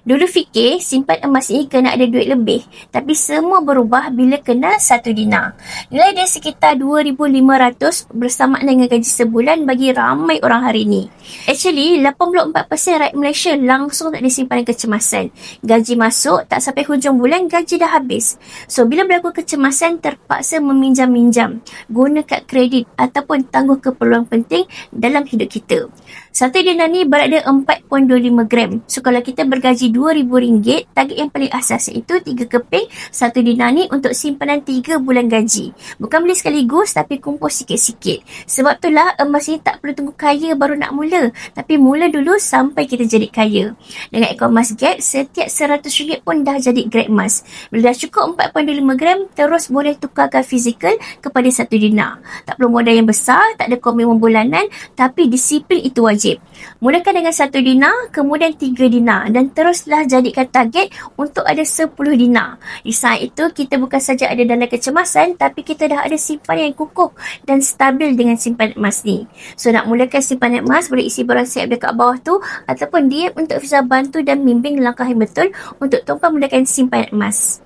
Dulu fikir simpan emas ni kena ada duit lebih, tapi semua berubah bila kena 1 dinar. Nilai dia sekitar 2,500 bersamaan dengan gaji sebulan bagi ramai orang hari ni. Actually, 84% rakyat Malaysia langsung tak ada simpanan kecemasan. Gaji masuk, tak sampai hujung bulan, gaji dah habis. So, bila berlaku kecemasan, terpaksa meminjam-minjam, guna kad kredit ataupun tangguh keperluan penting dalam hidup kita. 1 dinar ni berat dia 4.25 gram. So, kalau kita bergaji RM2,000, target yang paling asas iaitu 3 keping 1 dinar ni untuk simpanan 3 bulan gaji. Bukan beli sekaligus, tapi kumpul sikit-sikit. Sebab itulah emas ni tak perlu tunggu kaya baru nak mula, tapi mula dulu sampai kita jadi kaya. Dengan ekor emas gap, setiap RM100 pun dah jadi grade emas. Bila dah cukup 4.25 gram, terus boleh tukarkan fizikal kepada 1 dinar. Tak perlu modal yang besar, tak ada komitmen bulanan, tapi disiplin itu wajib. Mulakan dengan 1 dinar, kemudian 3 dinar dan teruslah jadikan target untuk ada 10 dinar. Di saat itu, kita bukan saja ada dalam kecemasan, tapi kita dah ada simpanan yang kukuh dan stabil dengan simpanan emas ni. So, nak mulakan simpanan emas, boleh isi borang siap dekat bawah tu ataupun DM untuk Fiza bantu dan bimbing langkah yang betul untuk tuan-puan mulakan simpanan emas.